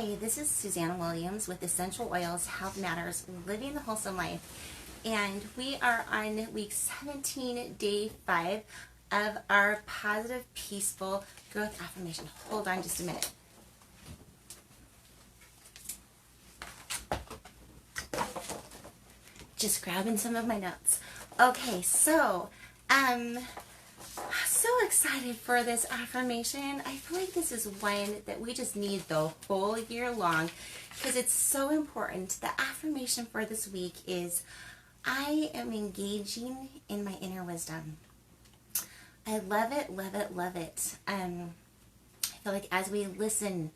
Hi, this is Susanna Williams with Essential Oils, Health Matters, Living the Wholesome Life. And we are on week 17, day 5 of our positive, peaceful growth affirmation. Hold on just a minute. Just grabbing some of my notes. Okay, so excited for this affirmation. I feel like this is one that we just need the whole year long because it's so important. The affirmation for this week is, I am engaging in my inner wisdom. I love it, love it, love it. I feel like as we listen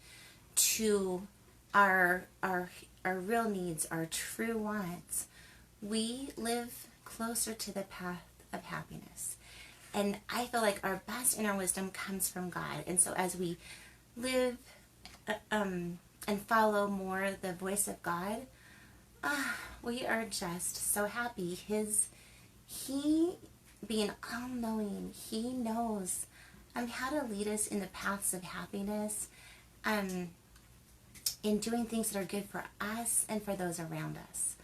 to our real needs, our true wants, we live closer to the path of happiness. And I feel like our best inner wisdom comes from God. And so as we live and follow more the voice of God, we are just so happy. He being all-knowing, He knows how to lead us in the paths of happiness, in doing things that are good for us and for those around us.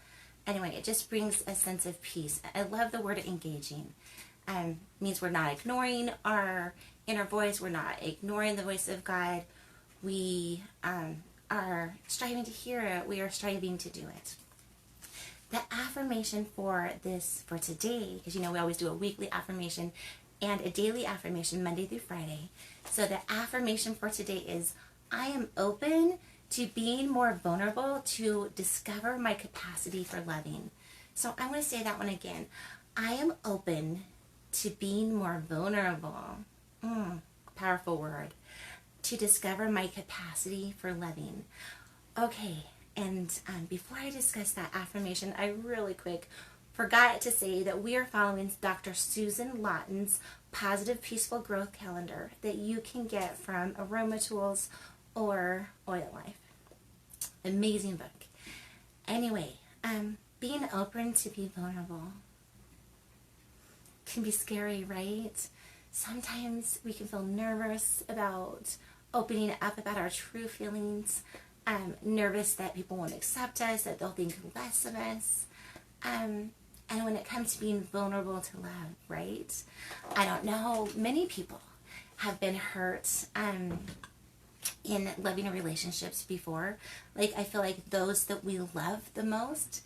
Anyway, it just brings a sense of peace. I love the word engaging. Means we're not ignoring our inner voice. We're not ignoring the voice of God. We are striving to hear it. We are striving to do it. The affirmation for today, because we always do a weekly affirmation and a daily affirmation Monday through Friday. So the affirmation for today is, I am open to being more vulnerable to discover my capacity for loving. So I'm going to say that one again. I am open to being more vulnerable. Powerful word. To discover my capacity for loving. Okay, and before I discuss that affirmation, I really quick forgot to say that we are following Dr. Susan Lawton's Positive Peaceful Growth Calendar that you can get from Aroma Tools or Oil Life. Amazing book. Anyway, being open to be vulnerable can be scary, right? Sometimes we can feel nervous about opening up about our true feelings, nervous that people won't accept us, that they'll think less of us. And when it comes to being vulnerable to love, right? I don't know, many people have been hurt in loving relationships before. Like, I feel like those that we love the most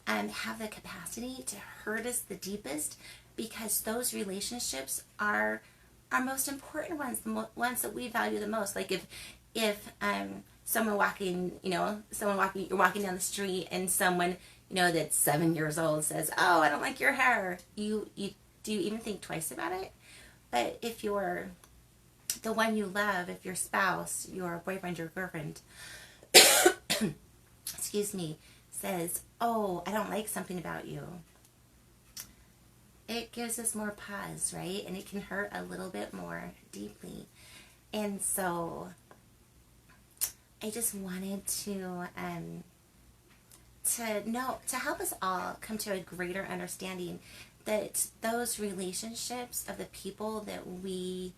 have the capacity to hurt us the deepest, because those relationships are our most important ones, the ones that we value the most. Like if you're walking down the street and someone that's 7 years old says, "Oh, I don't like your hair," do you even think twice about it? But if you're the one you love, if your spouse, your boyfriend, your girlfriend, excuse me, says, "Oh, I don't like something about you," it gives us more pause, right? And it can hurt a little bit more deeply. And so I just wanted to help us all come to a greater understanding that those relationships of the people that we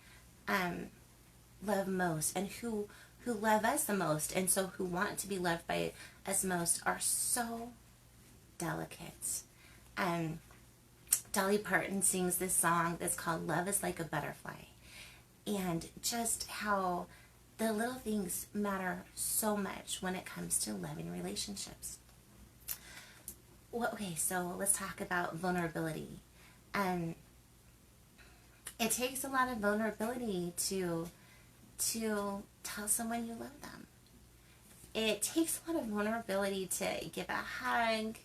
love most and who love us the most, and so who want to be loved by us most, are so delicate. Dolly Parton sings this song that's called "Love is Like a Butterfly," and just how the little things matter so much when it comes to loving relationships. Well, okay, so let's talk about vulnerability. It takes a lot of vulnerability to tell someone you love them. It takes a lot of vulnerability to give a hug,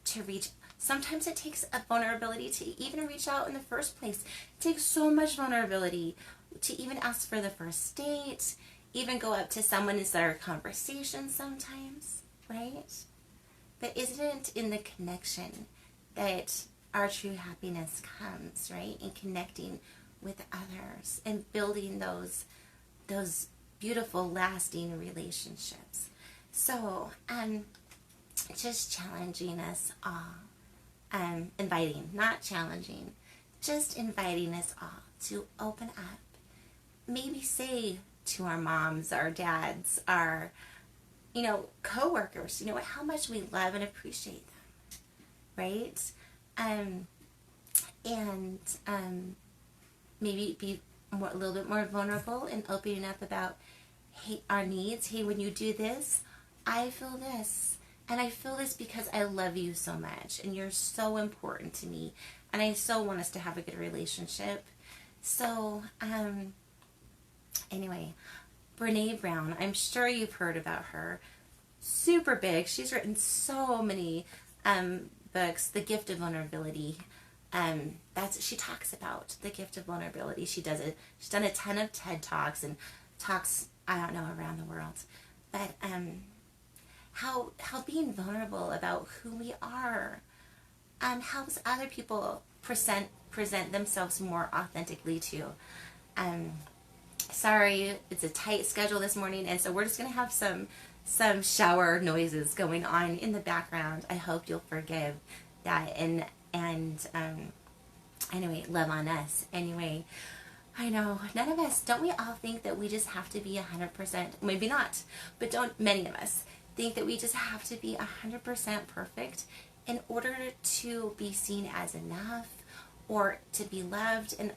to reach. Sometimes it takes a vulnerability to even reach out in the first place. It takes so much vulnerability to even ask for the first date, even go up to someone and start a conversation sometimes, right? But isn't it in the connection that our true happiness comes, right? In connecting with others and building those beautiful, lasting relationships. So, just challenging us all. Inviting, not challenging, just inviting us all to open up. Maybe say to our moms, our dads, our, coworkers, how much we love and appreciate them, right? And maybe be a little bit more vulnerable and opening up about, hey, our needs. Hey, when you do this, I feel this. And I feel this because I love you so much. And you're so important to me. And I so want us to have a good relationship. So, anyway, Brene Brown, I'm sure you've heard about her. Super big. She's written so many books. The Gift of Vulnerability. She talks about the gift of vulnerability. She's done a ton of TED Talks and talks, I don't know, around the world. But how being vulnerable about who we are helps other people present themselves more authentically too. Sorry, it's a tight schedule this morning, and so we're just gonna have some shower noises going on in the background. I hope you'll forgive that, and anyway, love on us. Anyway, I know none of us, don't we all think that we just have to be 100%? Maybe not, but don't many of us think that we just have to be 100% perfect in order to be seen as enough or to be loved. And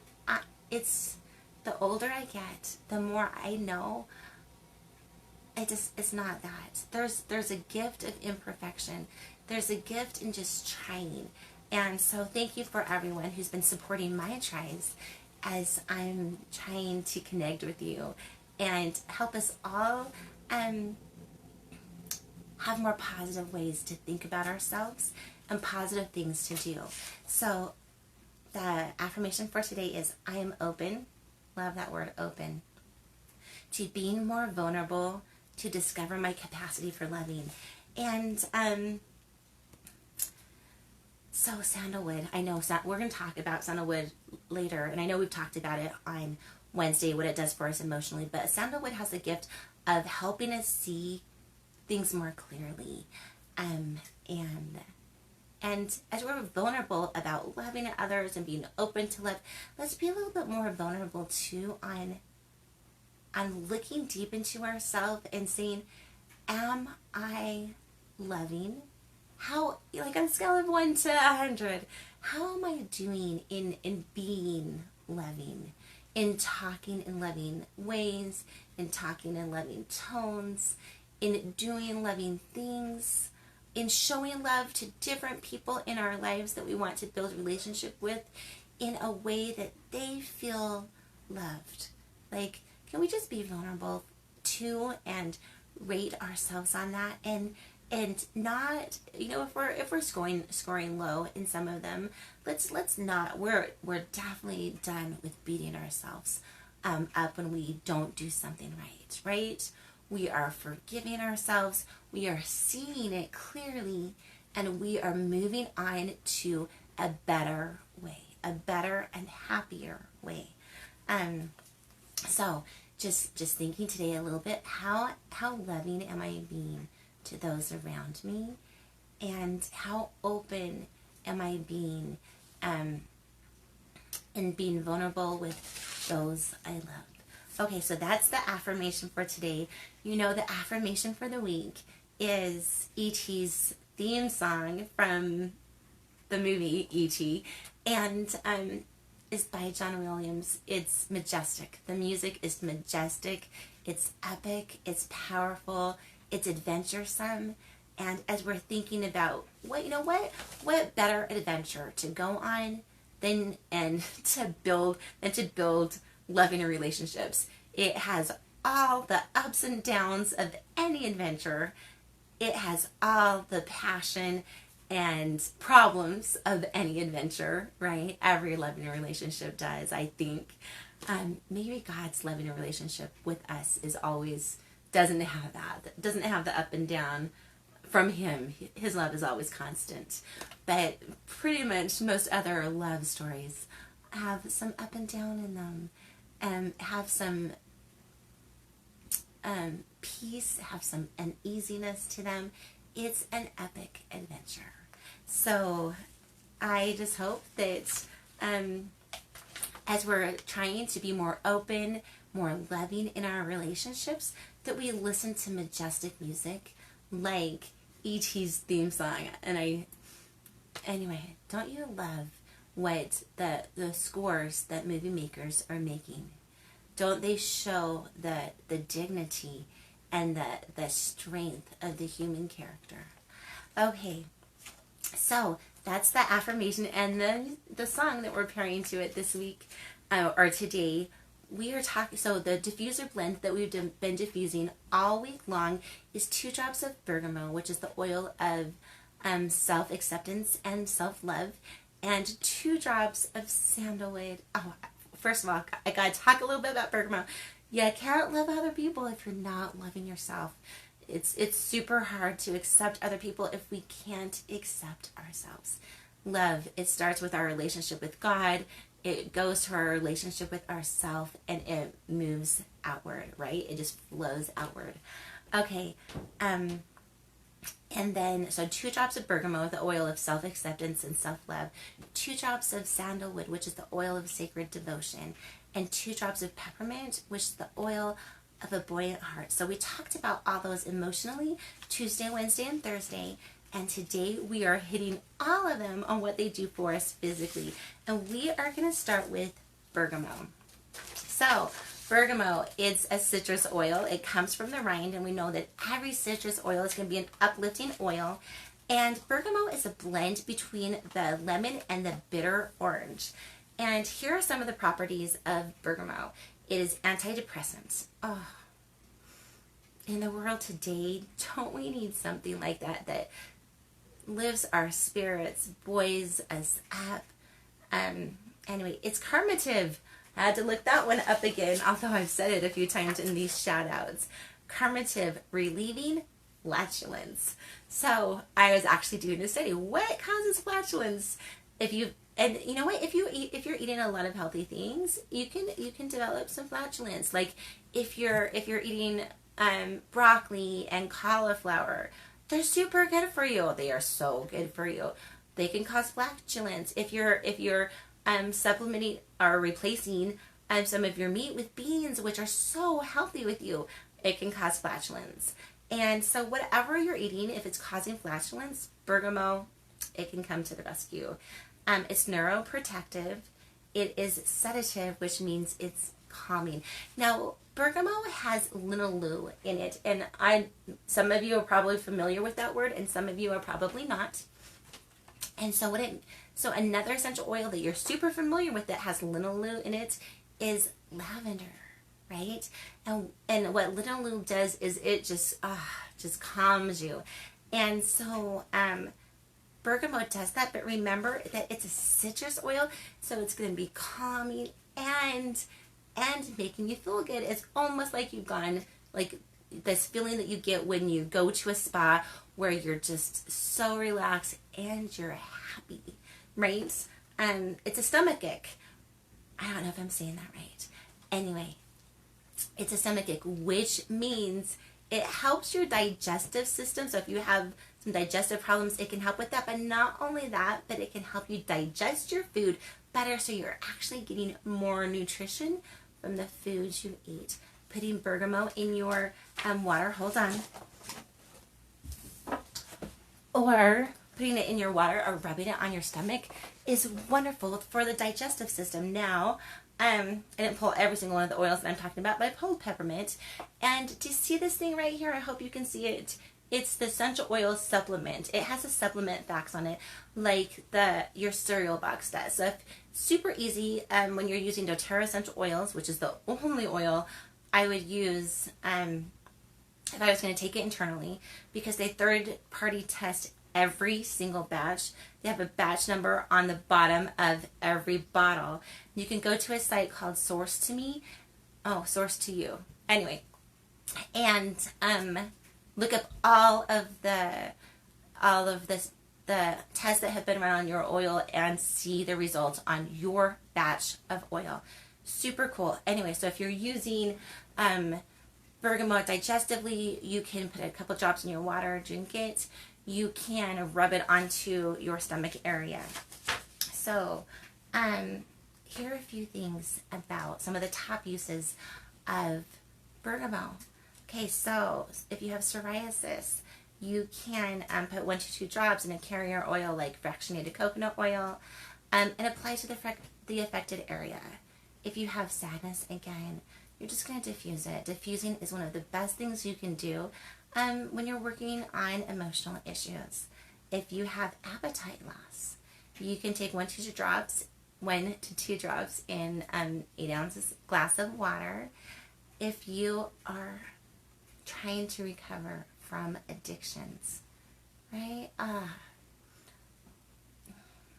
it's the older I get, the more I know it's not that. There's a gift of imperfection. There's a gift in just trying. And so thank you for everyone who's been supporting my tries as I'm trying to connect with you and help us all have more positive ways to think about ourselves and positive things to do. So the affirmation for today is, I am open, love that word, open, to being more vulnerable, to discover my capacity for loving. And so Sandalwood, I know we're going to talk about Sandalwood later, and I know we've talked about it on Wednesday, what it does for us emotionally, but Sandalwood has the gift of helping us see things more clearly. And as we're vulnerable about loving others and being open to love, let's be a little bit more vulnerable too on looking deep into ourselves and saying, am I loving? How, like on a scale of 1 to 100, how am I doing in being loving, in talking in loving ways, in talking in loving tones, in doing loving things, in showing love to different people in our lives that we want to build a relationship with in a way that they feel loved? Like, can we just be vulnerable too and rate ourselves on that, and not, if we're scoring low in some of them, let's not, we're definitely done with beating ourselves up when we don't do something right? We are forgiving ourselves, we are seeing it clearly, and we are moving on to a better way, a better and happier way. So just thinking today a little bit, how loving am I being to those around me, and how open am I being and being vulnerable with those I love. Okay, so that's the affirmation for today. The affirmation for the week is E.T.'s theme song from the movie E.T. and is by John Williams. It's majestic. The music is majestic. It's epic. It's powerful. It's adventuresome. And as we're thinking about what better adventure to go on than to build loving relationships. It has all the ups and downs of any adventure. It has all the passion and problems of any adventure, right? Every loving relationship does, I think. Maybe God's loving relationship with us doesn't have the up and down from him. His love is always constant. But pretty much most other love stories have some up and down in them, have some peace, have some uneasiness to them. It's an epic adventure. So I just hope that as we're trying to be more open, more loving in our relationships, that we listen to majestic music like E.T.'s theme song. Anyway, don't you love what the scores that movie makers are making? Don't they show the dignity and the strength of the human character? Okay, so that's the affirmation and the song that we're pairing to it this week, or today. We are talking, so the diffuser blend that we've been diffusing all week long is 2 drops of bergamot, which is the oil of self-acceptance and self-love, and 2 drops of sandalwood. Oh, first of all, I gotta talk a little bit about bergamot. You can't love other people if you're not loving yourself. It's super hard to accept other people if we can't accept ourselves. Love, it starts with our relationship with God. It goes to our relationship with ourselves, and it moves outward, right? It just flows outward. Okay, and then, so 2 drops of bergamot, the oil of self-acceptance and self-love, 2 drops of sandalwood, which is the oil of sacred devotion, and 2 drops of peppermint, which is the oil of a buoyant heart. So we talked about all those emotionally Tuesday, Wednesday, and Thursday, and today we are hitting all of them on what they do for us physically. And we are going to start with bergamot. So bergamot, it's a citrus oil. It comes from the rind, and we know that every citrus oil is going to be an uplifting oil. And bergamot is a blend between the lemon and the bitter orange. And here are some of the properties of bergamot. It is antidepressant. Oh, in the world today, don't we need something like that lifts our spirits, buoys us up? Anyway, it's carminative. I had to look that one up again, although I've said it a few times in these shout outs. Carminative, relieving flatulence. So I was actually doing a study. What causes flatulence? And you know what? If you're eating a lot of healthy things, you can develop some flatulence. Like if you're eating broccoli and cauliflower, they're super good for you. They are so good for you. They can cause flatulence. If you're supplementing or replacing some of your meat with beans, which are so healthy with you, it can cause flatulence. And so whatever you're eating, if it's causing flatulence, bergamot, it can come to the rescue. It's neuroprotective. It is sedative, which means it's calming. Now, bergamot has linalool in it, and some of you are probably familiar with that word, and some of you are probably not. And so another essential oil that you're super familiar with that has linalool in it is lavender, right? And what linalool does is it just calms you. And so bergamot does that, but remember that it's a citrus oil, so it's going to be calming and making you feel good. It's almost like you've gone, like this feeling that you get when you go to a spa where you're just so relaxed and you're happy, right? It's a stomach ache. I don't know if I'm saying that right. Anyway, it's a stomach ache, which means it helps your digestive system. So if you have some digestive problems, it can help with that. But not only that, but it can help you digest your food better, so you're actually getting more nutrition from the foods you eat. Putting bergamot in your water, hold on, or putting it in your water or rubbing it on your stomach is wonderful for the digestive system. Now, I didn't pull every single one of the oils that I'm talking about, but I pulled peppermint. And do you see this thing right here? I hope you can see it. It's the essential oil supplement. It has a supplement box on it, like your cereal box does. So super easy when you're using doTERRA essential oils, which is the only oil I would use if I was going to take it internally, because they third-party test every single batch. They have a batch number on the bottom of every bottle. You can go to a site called Source to You. Anyway, and look up all of the tests that have been run on your oil and see the results on your batch of oil. Super cool. Anyway, so if you're using bergamot digestively, you can put a couple drops in your water, drink it. You can rub it onto your stomach area. So here are a few things about some of the top uses of bergamot. Okay, so if you have psoriasis, you can put 1 to 2 drops in a carrier oil like fractionated coconut oil, and apply to the affected area. If you have sadness, again, you're just going to diffuse it. Diffusing is one of the best things you can do when you're working on emotional issues. If you have appetite loss, you can take 1 to 2 drops, 1 to 2 drops in 8 ounces glass of water. If you are trying to recover from addictions, right?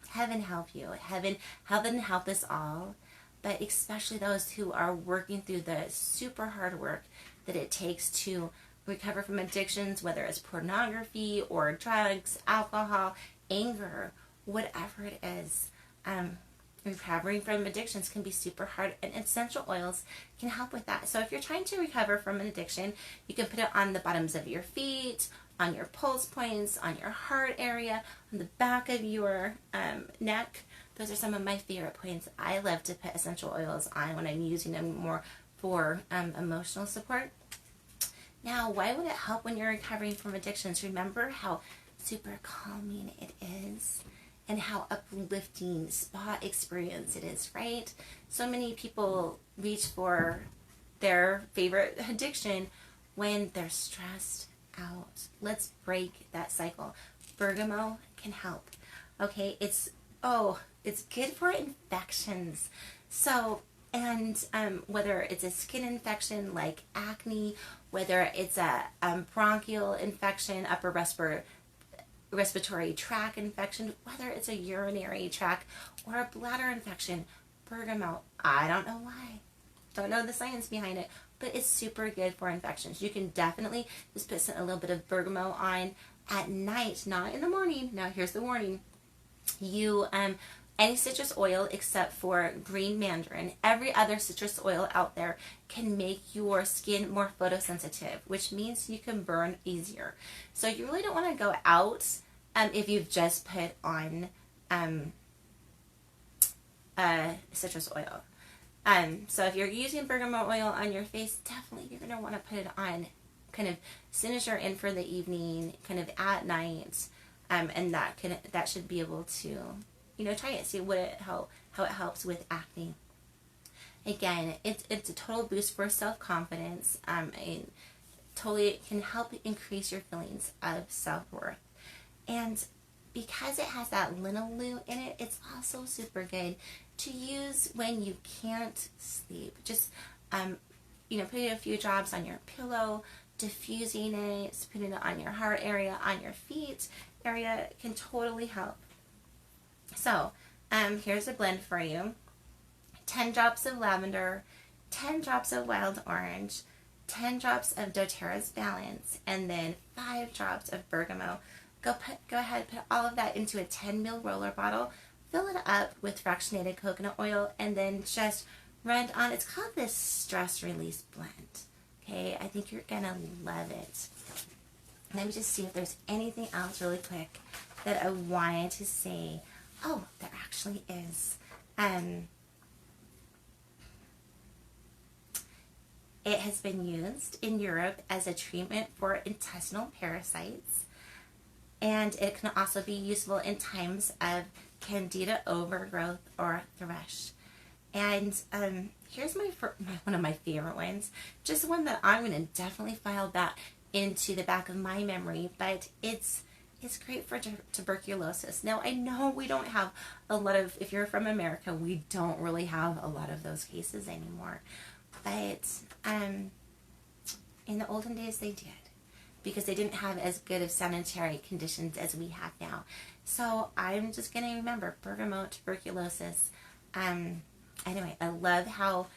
Heaven help you. Heaven help us all, but especially those who are working through the super hard work that it takes to recover from addictions, whether it's pornography or drugs, alcohol, anger, whatever it is. Recovering from addictions can be super hard, and essential oils can help with that. So if you're trying to recover from an addiction, you can put it on the bottoms of your feet, on your pulse points, on your heart area, on the back of your neck. Those are some of my favorite points. I love to put essential oils on when I'm using them more for emotional support. Now, why would it help when you're recovering from addictions? Remember how super calming it is and how uplifting spa experience it is, right? So many people reach for their favorite addiction when they're stressed out. Let's break that cycle. Bergamot can help. Okay, it's good for infections. So, and whether it's a skin infection like acne, whether it's a bronchial infection, upper respiratory tract infection, whether it's a urinary tract or a bladder infection, bergamot, I don't know why. Don't know the science behind it, but it's super good for infections. You can definitely just put a little bit of bergamot on at night, not in the morning. Now here's the warning. You any citrus oil except for green mandarin, every other citrus oil out there can make your skin more photosensitive, which means you can burn easier. So you really don't want to go out if you've just put on citrus oil. So if you're using bergamot oil on your face, definitely you're going to want to put it on kind of as soon as you're in for the evening, kind of at night, and that should be able to, try it, see how it helps with acne. Again, it's a total boost for self-confidence. It totally can help increase your feelings of self-worth. And because it has that linalool in it, it's also super good to use when you can't sleep. Just, putting a few drops on your pillow, diffusing it, putting it on your heart area, on your feet area can totally help. So, here's a blend for you. 10 drops of lavender, 10 drops of wild orange, 10 drops of doTERRA's Balance, and then 5 drops of bergamot. Go ahead, put all of that into a 10 ml roller bottle, fill it up with fractionated coconut oil, and then just run on. It's called this stress release blend. Okay, I think you're gonna love it. Let me just see if there's anything else really quick that I wanted to say. Oh, there actually is. It has been used in Europe as a treatment for intestinal parasites, and it can also be useful in times of candida overgrowth or thrush. And here's one of my favorite ones, just one that I'm going to definitely file back into the back of my memory, but it's great for tuberculosis. Now, I know we don't have a lot of, if you're from America, we don't really have a lot of those cases anymore. But in the olden days, they did, because they didn't have as good of sanitary conditions as we have now. So I'm just going to remember bergamot, tuberculosis. Anyway, I love how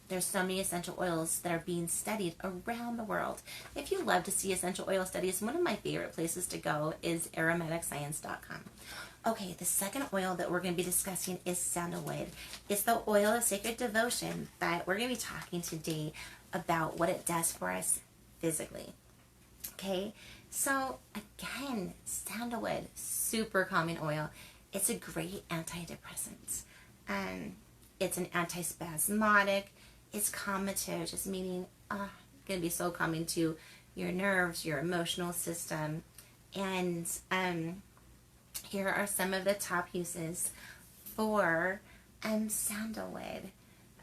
there's so many essential oils that are being studied around the world. If you love to see essential oil studies, one of my favorite places to go is aromaticscience.com. Okay, the second oil that we're going to be discussing is sandalwood. It's the oil of sacred devotion, but we're going to be talking today about what it does for us physically. Okay, so again, sandalwood, super calming oil. It's a great antidepressant. It's an antispasmodic. It's calmative, just meaning going to be so calming to your nerves, your emotional system. And here are some of the top uses for sandalwood.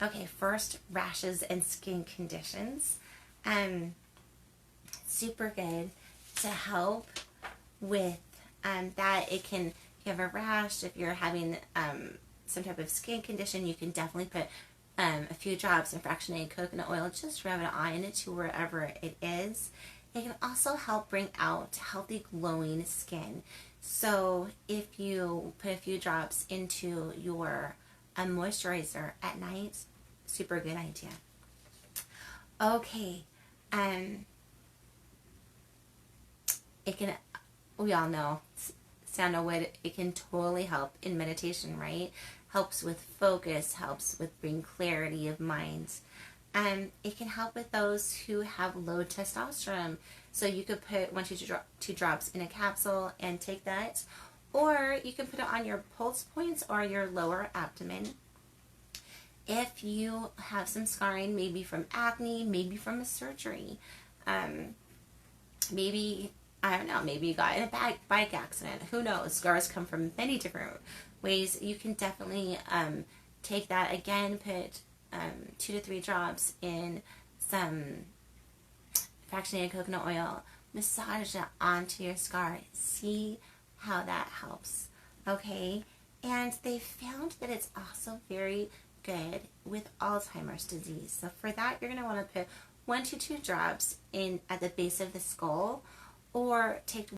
Okay, first, rashes and skin conditions. Super good to help with that. It can, if you have a rash, if you're having some type of skin condition, you can definitely put a few drops of fractionated coconut oil, just rub it on it to wherever it is. It can also help bring out healthy glowing skin. So if you put a few drops into your moisturizer at night, super good idea. Okay, it can, we all know sandalwood, it can totally help in meditation, right? Helps with focus, helps with bring clarity of mind. It can help with those who have low testosterone. So you could put 2 drops in a capsule and take that, or you can put it on your pulse points or your lower abdomen. If you have some scarring, maybe from acne, maybe from a surgery, maybe, I don't know, maybe you got in a bike accident. Who knows? Scars come from many different ways. You can definitely take that again, put 2 to 3 drops in some fractionated coconut oil, massage it onto your scar. See how that helps. Okay? And they found that it's also very good with Alzheimer's disease. So for that, you're going to want to put 1 to 2 drops in at the base of the skull, or take